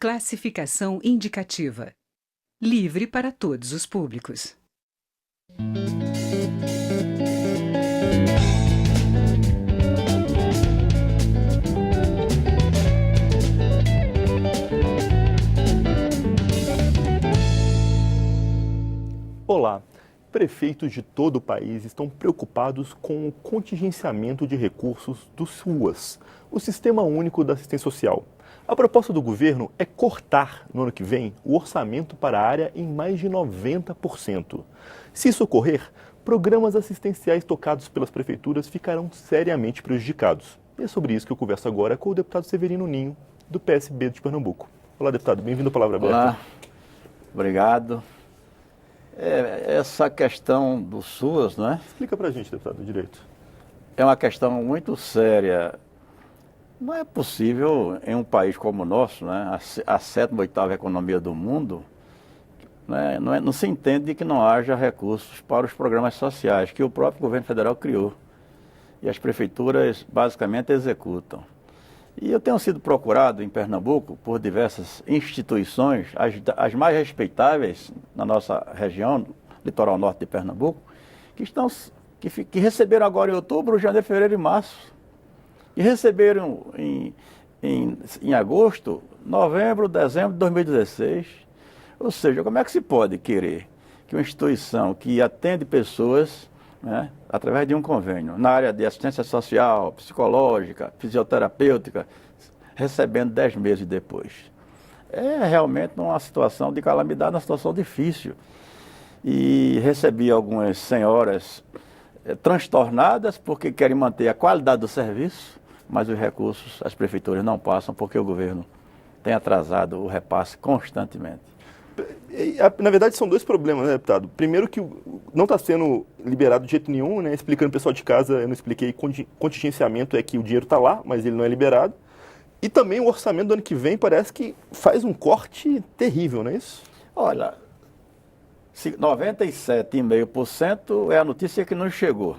Classificação indicativa. Livre para todos os públicos. Olá! Prefeitos de todo o país estão preocupados com o contingenciamento de recursos do SUAS, o Sistema Único da Assistência Social. A proposta do governo é cortar, no ano que vem, o orçamento para a área em mais de 90%. Se isso ocorrer, programas assistenciais tocados pelas prefeituras ficarão seriamente prejudicados. E é sobre isso que eu converso agora com o deputado Severino Ninho, do PSB de Pernambuco. Olá, deputado. Bem-vindo à Palavra Aberta. Olá. Obrigado. Essa questão do SUAS, não é? Explica pra gente, deputado, direito. É uma questão muito séria. Não é possível em um país como o nosso, né, a sétima, oitava economia do mundo, né, não se entende que não haja recursos para os programas sociais que o próprio governo federal criou. E as prefeituras basicamente executam. E eu tenho sido procurado em Pernambuco por diversas instituições, as mais respeitáveis na nossa região, litoral norte de Pernambuco, que receberam agora em outubro, janeiro, fevereiro e março. E receberam em agosto, novembro, dezembro de 2016. Ou seja, como é que se pode querer que uma instituição que atende pessoas, né, através de um convênio, na área de assistência social, psicológica, fisioterapêutica, recebendo 10 meses depois? É realmente uma situação de calamidade, uma situação difícil. E recebi algumas senhoras transtornadas porque querem manter a qualidade do serviço, mas os recursos as prefeituras não passam porque o governo tem atrasado o repasse constantemente. Na verdade, são dois problemas, né, deputado? Primeiro que não está sendo liberado de jeito nenhum, né? Explicando o pessoal de casa, eu não expliquei, contingenciamento é que o dinheiro está lá, mas ele não é liberado. E também o orçamento do ano que vem parece que faz um corte terrível, não é isso? Olha, 97,5% é a notícia que nos chegou.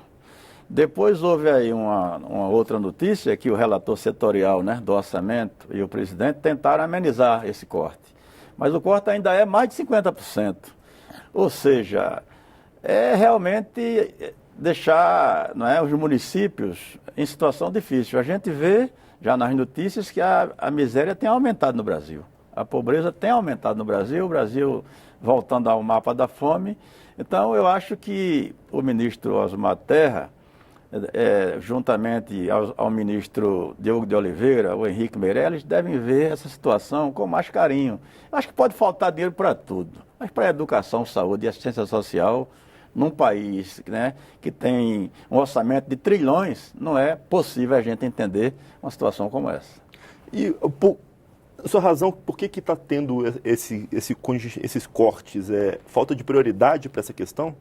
Depois houve aí uma outra notícia que o relator setorial, né, do orçamento e o presidente tentaram amenizar esse corte. Mas o corte ainda é mais de 50%. Ou seja, é realmente deixar, não é, os municípios em situação difícil. A gente vê já nas notícias que a miséria tem aumentado no Brasil. A pobreza tem aumentado no Brasil, o Brasil voltando ao mapa da fome. Então eu acho que o ministro Osmar Terra, juntamente ao ministro Diogo de Oliveira, o Henrique Meirelles, devem ver essa situação com mais carinho. Acho que pode faltar dinheiro para tudo, mas para educação, saúde e assistência social, num país, né, que tem um orçamento de trilhões, não é possível a gente entender uma situação como essa. E a sua razão, por que está tendo esses cortes? Falta de prioridade para essa questão?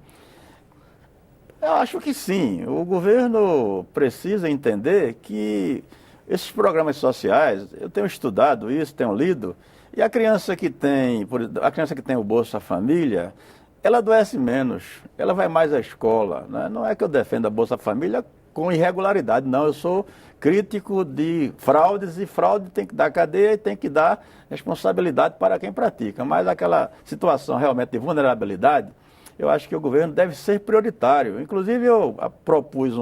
Eu acho que sim. O governo precisa entender que esses programas sociais, eu tenho estudado isso, tenho lido, e a criança que tem o Bolsa Família, ela adoece menos, ela vai mais à escola, né? Não é que eu defenda a Bolsa Família com irregularidade, não. Eu sou crítico de fraudes, e fraude tem que dar cadeia e tem que dar responsabilidade para quem pratica. Mas aquela situação realmente de vulnerabilidade, eu acho que o governo deve ser prioritário. Inclusive, eu propus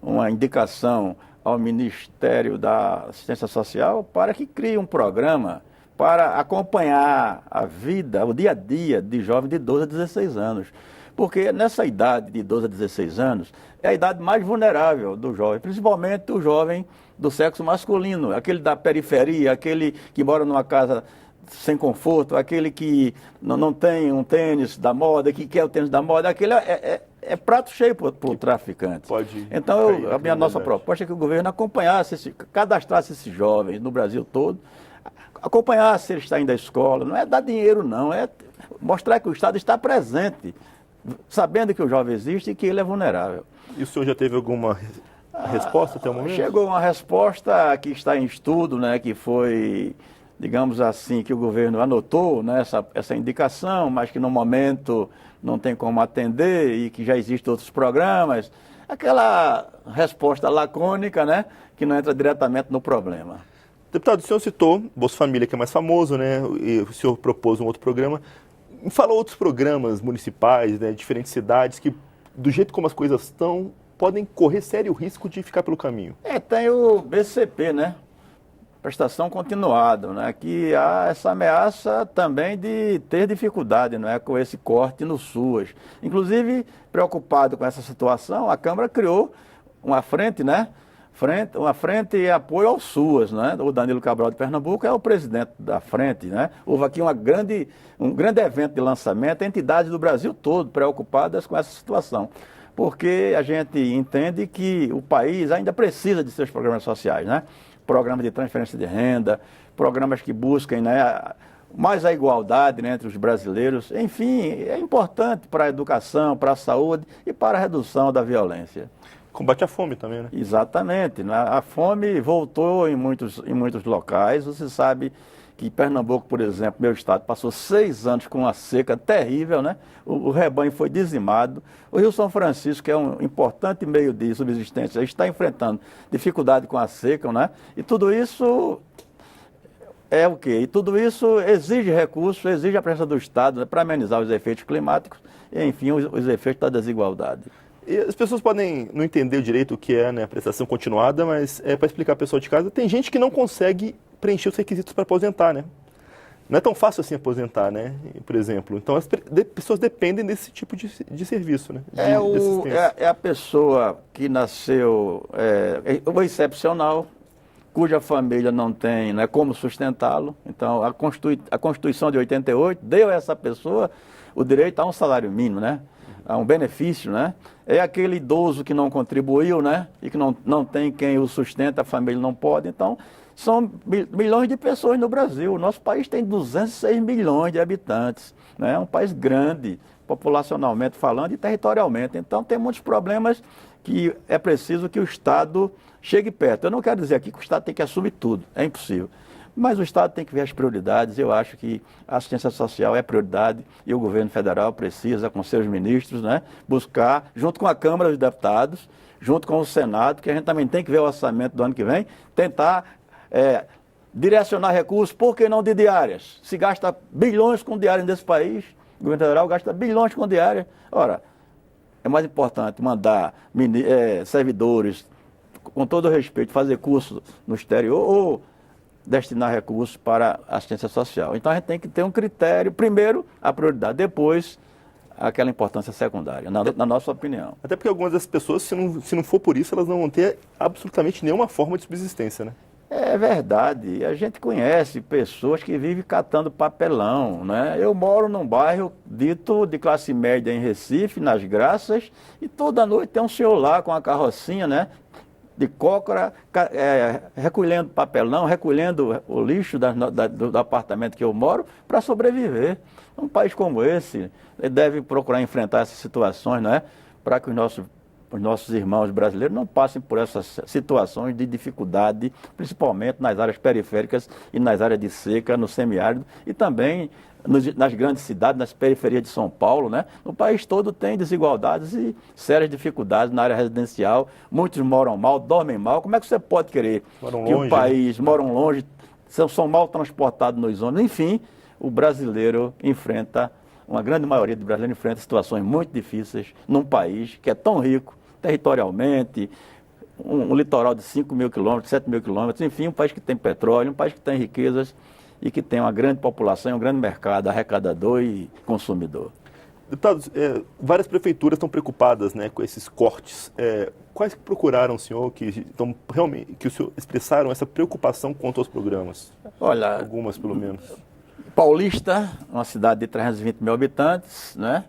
uma indicação ao Ministério da Assistência Social para que crie um programa para acompanhar a vida, o dia a dia de jovens de 12 a 16 anos. Porque nessa idade de 12 a 16 anos é a idade mais vulnerável do jovem, principalmente o jovem do sexo masculino, aquele da periferia, aquele que mora numa casa sem conforto, aquele que não tem um tênis da moda, que quer o tênis da moda, aquele é prato cheio para o traficante. Então, a nossa proposta é que o governo acompanhasse, cadastrasse esses jovens no Brasil todo, acompanhasse se eles estão indo à escola, não é dar dinheiro não, é mostrar que o Estado está presente, sabendo que o jovem existe e que ele é vulnerável. E o senhor já teve alguma resposta até o momento? Chegou uma resposta que está em estudo, né, que foi, digamos assim, que o governo anotou, né, essa indicação, mas que no momento não tem como atender e que já existem outros programas. Aquela resposta lacônica, né, que não entra diretamente no problema. Deputado, o senhor citou Bolsa Família, que é mais famoso, né? E o senhor propôs um outro programa. Fala outros programas municipais, né, diferentes cidades, que, do jeito como as coisas estão, podem correr sério risco de ficar pelo caminho. Tem o BCP, né? Prestação continuada, né? Que há essa ameaça também de ter dificuldade, não é, com esse corte no SUAS. Inclusive, preocupado com essa situação, a Câmara criou uma frente, né? Uma frente em apoio ao SUAS, né? O Danilo Cabral de Pernambuco é o presidente da frente, né? Houve aqui um grande evento de lançamento, entidades do Brasil todo preocupadas com essa situação, porque a gente entende que o país ainda precisa de seus programas sociais, né? Programas de transferência de renda, programas que busquem, né, mais a igualdade, né, entre os brasileiros. Enfim, é importante para a educação, para a saúde e para a redução da violência. Combate à fome também, né? Exatamente. A fome voltou em muitos locais. Você sabe que Pernambuco, por exemplo, meu estado, passou 6 anos com uma seca terrível, né? O rebanho foi dizimado. O Rio São Francisco, que é um importante meio de subsistência, está enfrentando dificuldade com a seca, né? E tudo isso é o quê? E tudo isso exige recursos, exige a presença do Estado, né, para amenizar os efeitos climáticos e, enfim, os efeitos da desigualdade. E as pessoas podem não entender direito o que é, né, a prestação continuada, mas para explicar a pessoa de casa, tem gente que não consegue preencher os requisitos para aposentar, né? Não é tão fácil assim aposentar, né? Por exemplo. Então as pessoas dependem desse tipo de serviço, né? É a pessoa que nasceu o excepcional, cuja família não tem, né, como sustentá-lo. Então a Constituição de 88 deu a essa pessoa o direito a um salário mínimo, né? A um benefício, né? É aquele idoso que não contribuiu, né? E que não tem quem o sustenta, a família não pode. Então, são milhões de pessoas no Brasil. O nosso país tem 206 milhões de habitantes, né? É um país grande, populacionalmente falando e territorialmente. Então, tem muitos problemas que é preciso que o Estado chegue perto. Eu não quero dizer aqui que o Estado tem que assumir tudo, é impossível. Mas o Estado tem que ver as prioridades. Eu acho que a assistência social é prioridade e o governo federal precisa, com seus ministros, né, buscar, junto com a Câmara dos Deputados, junto com o Senado, que a gente também tem que ver o orçamento do ano que vem, tentar direcionar recursos, por que não de diárias? Se gasta bilhões com diárias nesse país, o governo federal gasta bilhões com diárias. Ora, é mais importante mandar servidores, com todo respeito, fazer curso no exterior ou destinar recursos para a assistência social. Então a gente tem que ter um critério, primeiro a prioridade, depois aquela importância secundária, na nossa opinião. Até porque algumas das pessoas, se não for por isso, elas não vão ter absolutamente nenhuma forma de subsistência, né? É verdade, a gente conhece pessoas que vivem catando papelão, né? Eu moro num bairro dito de classe média em Recife, nas Graças, e toda noite tem um senhor lá com a carrocinha, né, de cócora, recolhendo papelão, recolhendo o lixo do apartamento que eu moro para sobreviver. Um país como esse deve procurar enfrentar essas situações, né, para que os nossos irmãos brasileiros não passem por essas situações de dificuldade, principalmente nas áreas periféricas e nas áreas de seca, no semiárido e também nas grandes cidades, nas periferias de São Paulo, né? No país todo tem desigualdades e sérias dificuldades na área residencial. Muitos moram mal, dormem mal. Como é que você pode querer que o país moram longe, são mal transportados nos ônibus? Enfim, o brasileiro enfrenta, uma grande maioria do brasileiro enfrenta situações muito difíceis num país que é tão rico territorialmente, um litoral de 5 mil quilômetros, 7 mil quilômetros, enfim, um país que tem petróleo, um país que tem riquezas e que tem uma grande população, um grande mercado arrecadador e consumidor. Deputados, várias prefeituras estão preocupadas, né, com esses cortes. Quais que procuraram o senhor que o senhor expressaram essa preocupação quanto aos programas? Olha, algumas pelo menos. Paulista, uma cidade de 320 mil habitantes, né?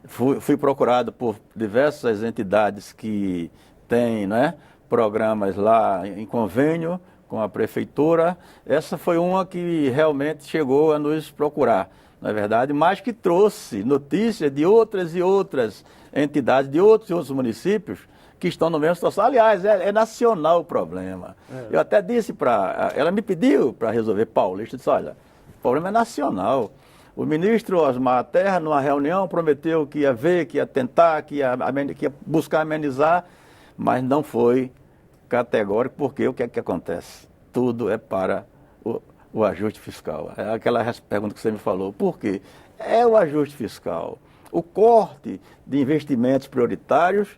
Fui procurado por diversas entidades que têm, né, programas lá em convênio com a prefeitura. Essa foi uma que realmente chegou a nos procurar, na verdade, mas que trouxe notícias de outras e outras entidades, de outros e outros municípios que estão no mesmo situação. Aliás, é nacional o problema. Eu até disse ela me pediu para resolver Paulista, eu disse, olha, o problema é nacional. O ministro Osmar Terra, numa reunião, prometeu que ia ver, que ia tentar, que ia buscar amenizar, mas não foi categórico, porque o que é que acontece? tudo é para o ajuste fiscal. É aquela pergunta que você me falou. Por quê? É o ajuste fiscal. O corte de investimentos prioritários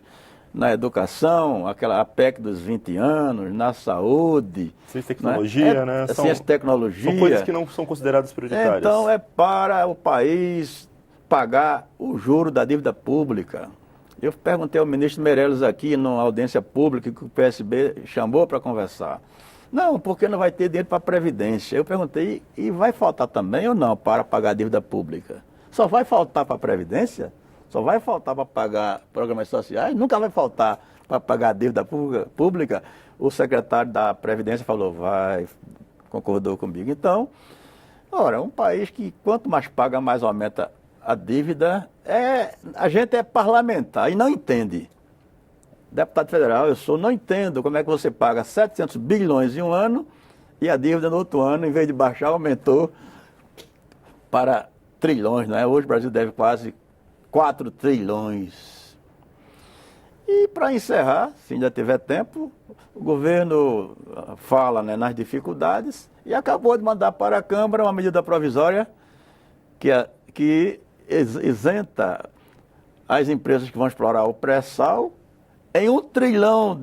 na educação, a PEC dos 20 anos, na saúde. Ciência e tecnologia, né? né? Ciência e tecnologia. São coisas que não são consideradas prioritárias. Então é para o país pagar o juro da dívida pública. Eu perguntei ao ministro Meirelles aqui, numa audiência pública, que o PSB chamou para conversar. Não, porque não vai ter dinheiro para a Previdência. Eu perguntei, e vai faltar também ou não para pagar a dívida pública? Só vai faltar para a Previdência? Só vai faltar para pagar programas sociais? Nunca vai faltar para pagar a dívida pública? O secretário da Previdência falou, vai, concordou comigo. Então, ora, um país que quanto mais paga, mais aumenta a dívida, a gente é parlamentar e não entende. Deputado federal, não entendo como é que você paga 700 bilhões em um ano e a dívida no outro ano, em vez de baixar, aumentou para trilhões, não é? Hoje o Brasil deve quase 4 trilhões. E para encerrar, se ainda tiver tempo, o governo fala, né, nas dificuldades e acabou de mandar para a Câmara uma medida provisória que isenta as empresas que vão explorar o pré-sal em R$1 trilhão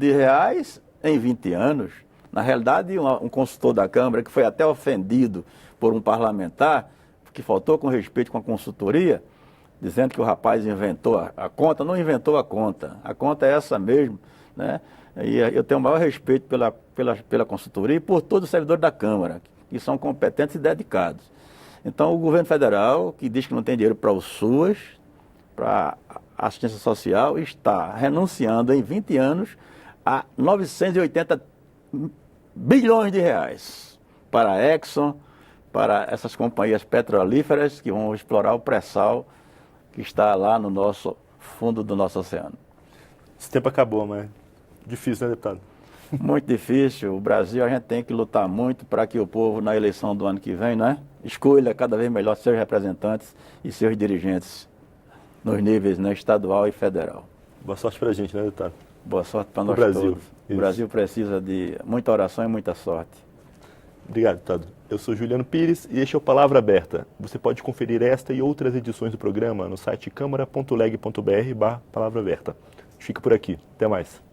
em 20 anos. Na realidade, um consultor da Câmara, que foi até ofendido por um parlamentar, que faltou com respeito com a consultoria, dizendo que o rapaz inventou a conta, não inventou a conta é essa mesmo, né? E eu tenho o maior respeito pela consultoria e por todos os servidores da Câmara, que são competentes e dedicados. Então, o governo federal, que diz que não tem dinheiro para o SUAS, para a assistência social, está renunciando em 20 anos a 980 bilhões de reais para a Exxon, para essas companhias petrolíferas que vão explorar o pré-sal que está lá no fundo do nosso oceano. Esse tempo acabou, mas difícil, né, deputado? Muito difícil. O Brasil, a gente tem que lutar muito para que o povo, na eleição do ano que vem, né, escolha cada vez melhor seus representantes e seus dirigentes nos níveis, né, estadual e federal. Boa sorte para a gente, né, deputado? Boa sorte para nós Brasil. todos. O Brasil precisa de muita oração e muita sorte. Obrigado, deputado. Eu sou Juliano Pires e este é o Palavra Aberta. Você pode conferir esta e outras edições do programa no site câmara.leg.br/palavra aberta. Fique por aqui. Até mais.